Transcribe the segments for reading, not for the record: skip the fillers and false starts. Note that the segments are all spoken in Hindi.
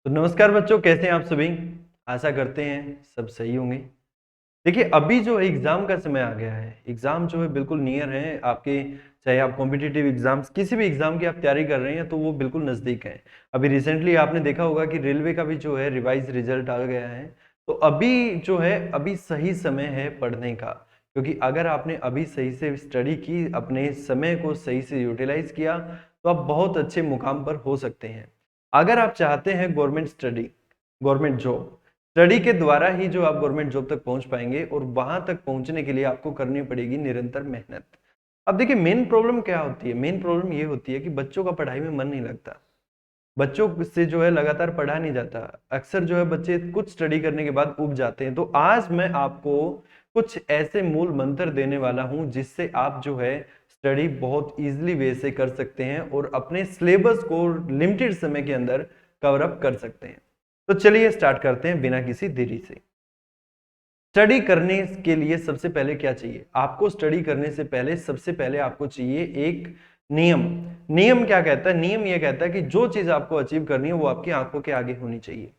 तो नमस्कार बच्चों, कैसे हैं आप सभी। आशा करते हैं सब सही होंगे। देखिए, अभी जो है एग्जाम का समय आ गया है। एग्जाम जो है बिल्कुल नियर है आपके। चाहे आप कॉम्पिटिटिव एग्जाम्स, किसी भी एग्जाम की आप तैयारी कर रहे हैं तो वो बिल्कुल नजदीक है। अभी रिसेंटली आपने देखा होगा कि रेलवे का भी जो है रिवाइज रिजल्ट आ गया है। तो अभी जो है अभी सही समय है पढ़ने का। क्योंकि अगर आपने अभी सही से स्टडी की, अपने समय को सही से यूटिलाइज किया, तो आप बहुत अच्छे मुकाम पर हो सकते हैं। अगर आप चाहते हैं government study, government job, study के द्वारा ही जो आप गवर्नमेंट जॉब तक पहुंच पाएंगे, और वहां तक पहुंचने के लिए आपको करनी पड़ेगी निरंतर मेहनत। अब देखिए, मेन प्रॉब्लम क्या होती है। मेन प्रॉब्लम ये होती है कि बच्चों का पढ़ाई में मन नहीं लगता। बच्चों से जो है लगातार पढ़ा नहीं जाता। अक्सर जो है बच्चे कुछ स्टडी करने के बाद उब जाते हैं। तो आज मैं आपको कुछ ऐसे मूल मंत्र देने वाला हूं जिससे आप जो है स्टडी बहुत इजीली वे से कर सकते हैं और अपने सिलेबस को लिमिटेड समय के अंदर कवर अप कर सकते हैं। तो चलिए स्टार्ट करते हैं बिना किसी देरी से। स्टडी करने के लिए सबसे पहले क्या चाहिए आपको। स्टडी करने से पहले सबसे पहले आपको चाहिए एक नियम। नियम क्या कहता है? नियम यह कहता है कि जो चीज आपको अचीव करनी है वो आपकी आंखों के आगे होनी चाहिए।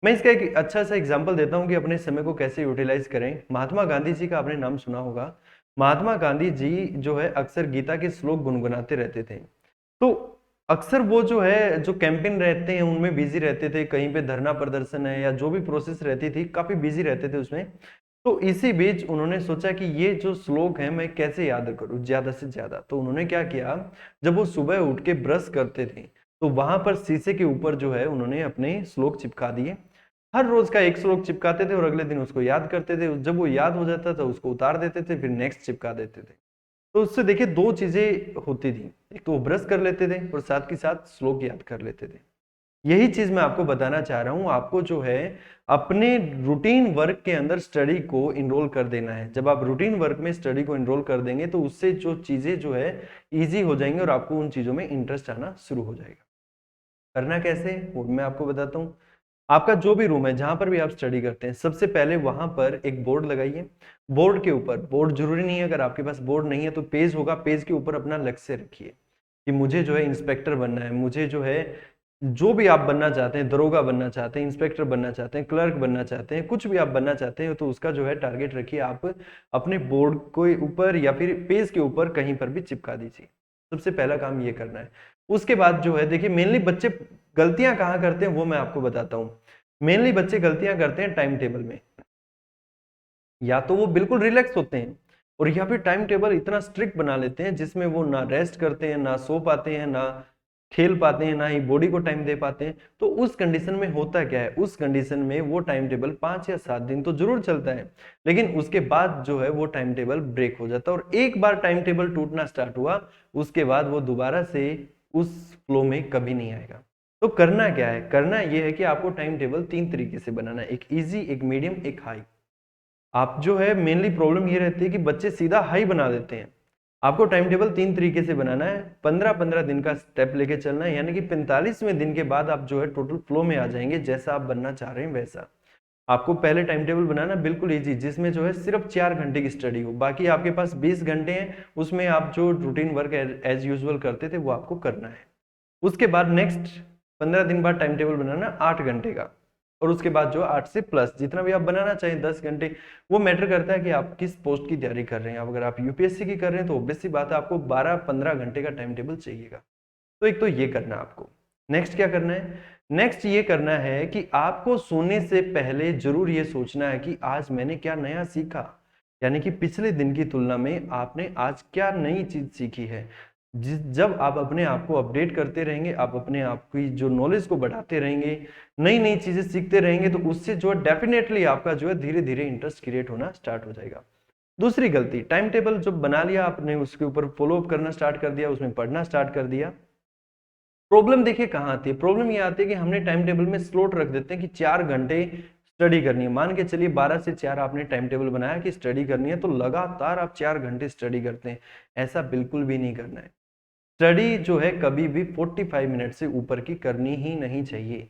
मैं इसका एक अच्छा सा एग्जांपल देता हूं कि अपने समय को कैसे यूटिलाइज करें। महात्मा गांधी जी का आपने नाम सुना होगा। महात्मा गांधी जी जो है अक्सर गीता के श्लोक गुनगुनाते रहते थे। तो अक्सर वो जो है जो कैंपेन रहते हैं उनमें बिजी रहते थे। कहीं पे धरना प्रदर्शन है या जो भी प्रोसेस रहती थी, काफी बिजी रहते थे उसमें। तो इसी बीच उन्होंने सोचा कि ये जो श्लोक है मैं कैसे याद करूं ज्यादा से ज्यादा। तो उन्होंने क्या किया, जब वो सुबह उठ के ब्रश करते थे तो वहां पर शीशे के ऊपर जो है उन्होंने अपने श्लोक चिपका दिए। हर रोज का एक श्लोक चिपकाते थे और अगले दिन उसको याद करते थे। जब वो याद हो जाता था उसको उतार देते थे, फिर नेक्स्ट चिपका देते थे। तो उससे देखिए दो चीजें होती थी। एक तो वो ब्रश कर लेते थे और साथ के साथ श्लोक याद कर लेते थे। यही चीज मैं आपको बताना चाह रहा हूं। आपको जो है अपने रूटीन वर्क के अंदर स्टडी को इनरोल कर देना है। जब आप रूटीन वर्क में स्टडी को इनरोल कर देंगे तो उससे जो चीजें जो है इजी हो जाएंगी और आपको उन चीजों में इंटरेस्ट आना शुरू हो जाएगा। करना कैसे वो मैं आपको बताता हूँ। आपका जो भी रूम है जहां पर भी आप स्टडी करते हैं, सबसे पहले वहां पर एक बोर्ड लगाइए। बोर्ड के ऊपर, बोर्ड जरूरी नहीं है, अगर आपके पास बोर्ड नहीं है तो पेज होगा, पेज के ऊपर अपना लक्ष्य रखिए कि मुझे जो है इंस्पेक्टर बनना है। मुझे जो है जो भी आप बनना चाहते हैं, दरोगा बनना चाहते हैं, इंस्पेक्टर बनना चाहते हैं, क्लर्क बनना चाहते हैं, कुछ भी आप बनना चाहते हैं, तो उसका जो है टारगेट रखिए आप अपने बोर्ड के ऊपर या फिर पेज के ऊपर कहीं पर भी चिपका दीजिए। सबसे पहला काम ये करना है। उसके बाद जो है देखिए, मेनली बच्चे गलतियां कहाँ करते हैं वो मैं आपको बताता हूँ। मेनली बच्चे गलतियां करते हैं टाइम टेबल में। या तो वो बिल्कुल रिलैक्स होते हैं और या फिर टाइम टेबल इतना स्ट्रिक्ट बना लेते हैं जिसमें वो ना रेस्ट करते हैं, ना सो पाते हैं, ना खेल पाते हैं, ना ही बॉडी को टाइम दे पाते हैं। तो उस कंडीशन में होता क्या है, उस कंडीशन में वो टाइम टेबल 5 या 7 दिन तो जरूर चलता है, लेकिन उसके बाद जो है वो टाइम टेबल ब्रेक हो जाता है। और एक बार टाइम टेबल टूटना स्टार्ट हुआ, उसके बाद वो दोबारा से उस फ्लो में कभी नहीं आएगा। तो करना क्या है? करना यह है कि आपको टाइम टेबल 3 तरीके से बनाना है, एक इजी, एक मीडियम, एक हाई। आप जो है मेनली प्रॉब्लम ये रहती है कि बच्चे सीधा हाई बना देते हैं। आपको टाइम टेबल 3 तरीके से बनाना है। 15-15 दिन का स्टेप लेके चलना है, यानी कि 45वें दिन के बाद आप जो है टोटल फ्लो में आ जाएंगे, जैसा आप बनना चाह रहे हैं वैसा। आपको पहले टाइम टेबल बनाना बिल्कुल इजी, जिसमें जो है सिर्फ 4 घंटे की स्टडी हो, बाकी आपके पास 20 घंटे हैं, उसमें आप जो रूटीन वर्क एज यूजुअल करते थे वो आपको करना है। उसके बाद नेक्स्ट 15 दिन बाद टाइम टेबल बनाना 8 घंटे का, और उसके बाद जो 8 से प्लस जितना भी आप बनाना चाहें, 10 घंटे। वो मैटर करता है कि आप किस पोस्ट की तैयारी कर रहे हैं। अब अगर आप यूपीएससी की कर रहे हैं तो ऑब्वियस सी बात है आपको 12-15 घंटे का टाइम टेबल चाहिएगा। तो एक तो ये करना है आपको। नेक्स्ट क्या करना है? नेक्स्ट ये करना है कि आपको सोने से पहले जरूर ये सोचना है कि आज मैंने क्या नया सीखा, यानी कि पिछले दिन की तुलना में आपने आज क्या नई चीज सीखी है। जब आप अपने आप को अपडेट करते रहेंगे, आप अपने आप की जो नॉलेज को बढ़ाते रहेंगे, नई नई चीजें सीखते रहेंगे, तो उससे जो है डेफिनेटली आपका जो है धीरे धीरे इंटरेस्ट क्रिएट होना स्टार्ट हो जाएगा। दूसरी गलती, टाइम टेबल जब बना लिया आपने, उसके ऊपर फॉलो अप करना स्टार्ट कर दिया, उसमें पढ़ना स्टार्ट कर दिया। प्रॉब्लम देखिए कहाँ आती है। प्रॉब्लम ये आती है कि हमने टाइम टेबल में स्लॉट रख देते हैं कि 4 घंटे स्टडी करनी है। मान के चलिए 12 से 4 आपने टाइम टेबल बनाया कि स्टडी करनी है, तो लगातार आप 4 घंटे स्टडी करते हैं। ऐसा बिल्कुल भी नहीं करना है। स्टडी जो है कभी भी 45 मिनट से ऊपर की करनी ही नहीं चाहिए।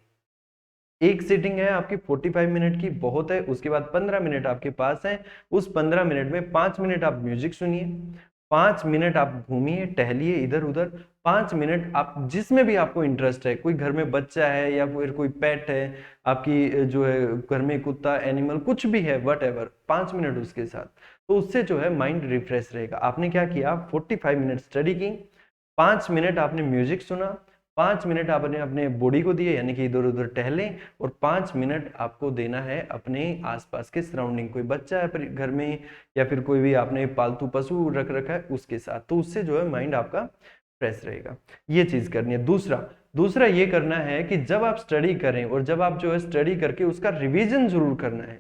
एक सीटिंग है आपकी 45 मिनट की, बहुत है। उसके बाद 15 मिनट आपके पास है। उस 15 मिनट में 5 मिनट आप म्यूजिक सुनिए, 5 मिनट आप घूमिए, टहलिए इधर उधर। 5 मिनट आप जिसमें भी आपको इंटरेस्ट है, कोई घर में बच्चा है या फिर कोई पेट है आपकी, जो है घर में कुत्ता, एनिमल कुछ भी है, वट एवर, 5 मिनट उसके साथ, तो उससे जो है माइंड रिफ्रेश रहेगा। आपने क्या किया, 45 मिनट स्टडी की, 5 मिनट आपने म्यूजिक सुना, 5 मिनट आपने अपने बॉडी को दिए, यानी कि इधर उधर टहले, और 5 मिनट आपको देना है अपने आसपास के सराउंडिंग, कोई बच्चा है घर में या फिर कोई भी आपने पालतू पशु रख रखा है उसके साथ, तो उससे जो है माइंड आपका फ्रेश रहेगा। ये चीज करनी है। दूसरा दूसरा ये करना है कि जब आप स्टडी करें और जब आप जो है स्टडी करके उसका रिवीजन जरूर करना है।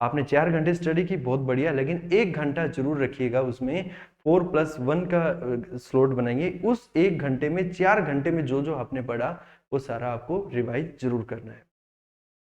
आपने 4 घंटे स्टडी की, बहुत बढ़िया, लेकिन 1 घंटा जरूर रखिएगा उसमें, 4+1 का स्लॉट बनाइए। उस 1 घंटे में 4 घंटे में जो जो आपने पढ़ा वो सारा आपको रिवाइज जरूर करना है।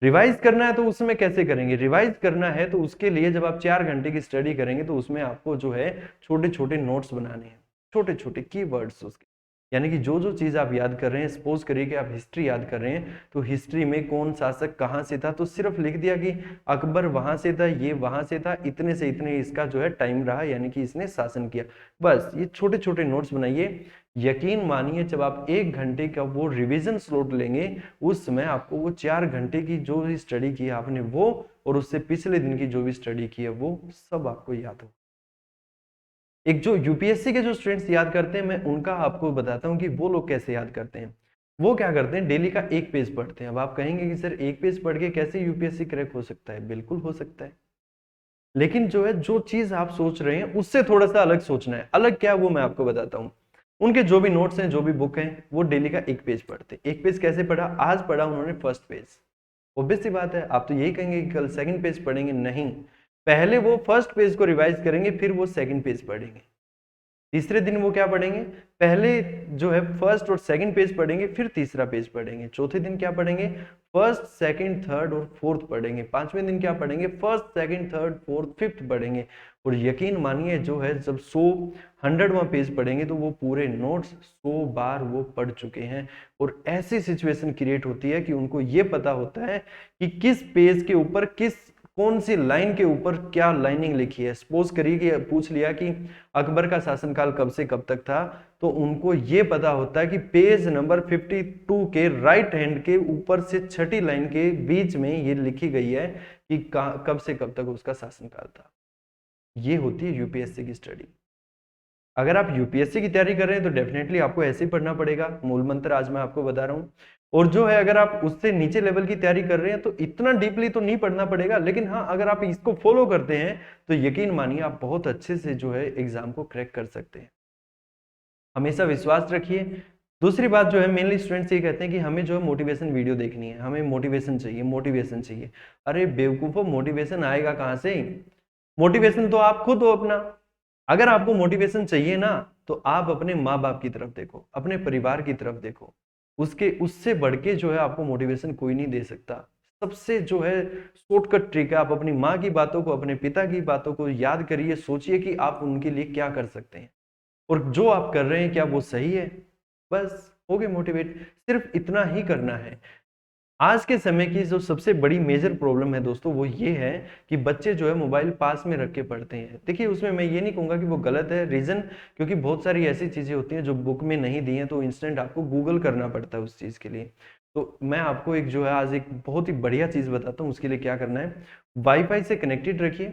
रिवाइज करना है तो उसमें कैसे करेंगे, रिवाइज करना है तो उसके लिए जब आप 4 घंटे की स्टडी करेंगे तो उसमें आपको जो है छोटे छोटे नोट्स बनाने हैं, छोटे छोटे कीवर्ड्स उसके, यानी कि जो जो चीज आप याद कर रहे हैं, सपोज करिए कि आप हिस्ट्री याद कर रहे हैं, तो हिस्ट्री में कौन शासक कहाँ से था, तो सिर्फ लिख दिया कि अकबर वहां से था, ये वहां से था, इतने से इतने इसका जो है टाइम रहा, यानी कि इसने शासन किया। बस ये छोटे छोटे नोट्स बनाइए। यकीन मानिए जब आप 1 घंटे का वो रिवीजन स्लॉट लेंगे, उस समय आपको वो 4 घंटे की जो भी स्टडी की आपने वो, और उससे पिछले दिन की जो भी स्टडी की है वो सब आपको याद हो। एक जो यूपीएससी के जो स्टूडेंट्स याद करते हैं, मैं उनका आपको बताता हूँ कि वो लोग कैसे याद करते हैं। वो क्या करते हैं, डेली का 1 पेज पढ़ते हैं। अब आप कहेंगे कि सर 1 पेज पढ़ के कैसे यूपीएससी क्रैक हो सकता है? बिल्कुल हो सकता है, लेकिन जो है जो चीज आप सोच रहे हैं उससे थोड़ा सा अलग सोचना है। अलग क्या, वो मैं आपको बताता हूँ। उनके जो भी नोट्स हैं, जो भी बुक हैं, वो डेली का 1 पेज पढ़ते हैं। 1 पेज कैसे पढ़ा, आज पढ़ा उन्होंने फर्स्ट पेज, ऑब्वियस सी बात है। आप तो यही कहेंगे कि कल सेकंड पेज पढ़ेंगे, नहीं, पहले वो फर्स्ट पेज को रिवाइज करेंगे, फिर वो सेकंड पेज पढ़ेंगे। तीसरे दिन वो क्या पढ़ेंगे, पहले जो है फर्स्ट और सेकंड पेज पढ़ेंगे, फिर तीसरा पेज पढ़ेंगे। चौथे दिन क्या पढ़ेंगे, फर्स्ट सेकंड थर्ड और फोर्थ पढ़ेंगे। पांचवें दिन क्या पढ़ेंगे, first second third fourth fifth पढ़ेंगे। और यकीन मानिए जो है जब 100वां पेज पढ़ेंगे तो वो पूरे नोट्स 100 बार वो पढ़ चुके हैं। और ऐसी सिचुएशन क्रिएट होती है कि उनको ये पता होता है कि किस पेज के ऊपर कौन सी लाइन के ऊपर क्या लाइनिंग लिखी है। सपोज करिए कि पूछ लिया कि अकबर का शासनकाल कब से कब तक था, तो उनको ये पता होता है कि पेज नंबर 52 के राइट हैंड के ऊपर से छठी लाइन के बीच में ये लिखी गई है कि कब से कब तक उसका शासनकाल था। ये होती है यूपीएससी की स्टडी। अगर आप यूपीएससी की तैयारी कर रहे हैं तो डेफिनेटली आपको ऐसे ही पढ़ना पड़ेगा। मूल मंत्र आज मैं आपको बता रहा हूँ। और जो है अगर आप उससे नीचे लेवल की तैयारी कर रहे हैं तो इतना डीपली तो नहीं पढ़ना पड़ेगा, लेकिन हाँ अगर आप इसको फॉलो करते हैं तो यकीन मानिए आप बहुत अच्छे से जो है एग्जाम को क्रैक कर सकते हैं। हमेशा विश्वास रखिए। दूसरी बात जो है, मेनली स्टूडेंट्स ये कहते हैं कि हमें जो है मोटिवेशन वीडियो देखनी है, हमें मोटिवेशन चाहिए, मोटिवेशन चाहिए। अरे बेवकूफो, मोटिवेशन आएगा कहाँ से? मोटिवेशन तो आप खुद हो अपना। अगर आपको मोटिवेशन चाहिए ना तो आप अपने माँ बाप की तरफ देखो, अपने परिवार की तरफ देखो। उससे बढ़ के जो है आपको मोटिवेशन कोई नहीं दे सकता। सबसे जो है शॉर्टकट ट्रिक है, आप अपनी माँ की बातों को, अपने पिता की बातों को याद करिए, सोचिए कि आप उनके लिए क्या कर सकते हैं और जो आप कर रहे हैं क्या वो सही है। बस हो गए मोटिवेट। सिर्फ इतना ही करना है। आज के समय की जो सबसे बड़ी मेजर प्रॉब्लम है दोस्तों, वो ये है कि बच्चे जो है मोबाइल पास में रख के पढ़ते हैं। देखिए उसमें मैं ये नहीं कहूंगा कि वो गलत है, रीजन क्योंकि बहुत सारी ऐसी चीजें होती हैं जो बुक में नहीं दी हैं, तो इंस्टेंट आपको गूगल करना पड़ता है उस चीज के लिए। तो मैं आपको एक जो है आज एक बहुत ही बढ़िया चीज बताता हूँ, उसके लिए क्या करना है। वाईफाई से कनेक्टेड रखिए,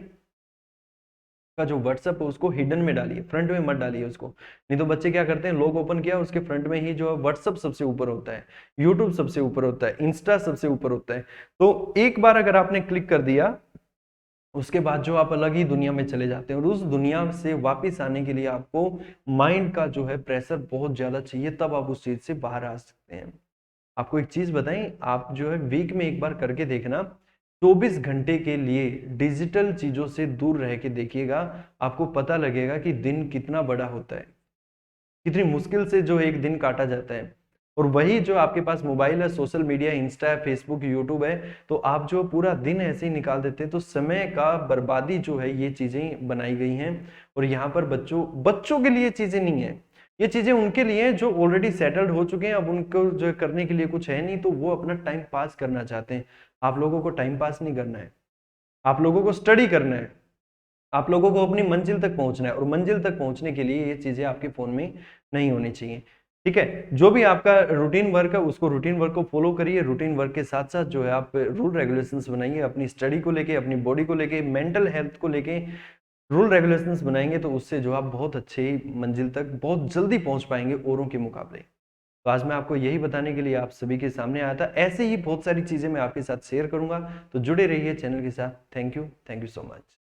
का जो व्हाट्सएप है उसको हिडन में डालिए, फ्रंट में मत डालिए उसको। नहीं तो बच्चे क्या करते हैं, लॉग ओपन किया उसके फ्रंट में ही जो है व्हाट्सएप सबसे ऊपर होता है, यूट्यूब सबसे ऊपर होता है, इंस्टा सबसे ऊपर होता है। तो एक बार अगर आपने क्लिक कर दिया, उसके बाद जो आप अलग ही दुनिया में चले जाते हैं, और उस दुनिया से वापिस आने के लिए आपको माइंड का जो है प्रेशर बहुत ज्यादा चाहिए, तब आप उस चीज से बाहर आ सकते हैं। आपको एक चीज बताएं, आप जो है वीक में एक बार करके देखना, 24 घंटे के लिए डिजिटल चीजों से दूर रह के देखिएगा, आपको पता लगेगा कि दिन कितना बड़ा होता है, कितनी मुश्किल से जो एक दिन काटा जाता है। और वही जो आपके पास मोबाइल है, सोशल मीडिया, इंस्टा है, फेसबुक, यूट्यूब है, तो आप जो पूरा दिन ऐसे ही निकाल देते हैं। तो समय का बर्बादी जो है, ये चीजें बनाई गई हैं। और यहाँ पर बच्चों के लिए चीजें नहीं है, ये चीजें उनके लिए हैं जो ऑलरेडी सेटल्ड हो चुके हैं। अब उनको जो करने के लिए कुछ है नहीं, तो वो अपना टाइम पास करना चाहते हैं। आप लोगों को टाइम पास नहीं करना है, आप लोगों को स्टडी करना है। आप लोगों को अपनी मंजिल तक पहुंचना है और मंजिल तक पहुंचने के लिए ये चीजें आपके फोन में नहीं होनी चाहिए। ठीक है, जो भी आपका रूटीन वर्क है उसको रूटीन वर्क को फॉलो करिए। रूटीन वर्क के साथ साथ जो है आप रूल रेगुलेशंस बनाइए, अपनी स्टडी को लेके, अपनी बॉडी को लेके, मेंटल हेल्थ को लेके रूल रेगुलेशंस बनाएंगे तो उससे जो आप बहुत अच्छे मंजिल तक बहुत जल्दी पहुंच पाएंगे औरों के मुकाबले। तो आज मैं आपको यही बताने के लिए आप सभी के सामने आया था। ऐसे ही बहुत सारी चीजें मैं आपके साथ शेयर करूंगा, तो जुड़े रहिए चैनल के साथ। Thank you so much.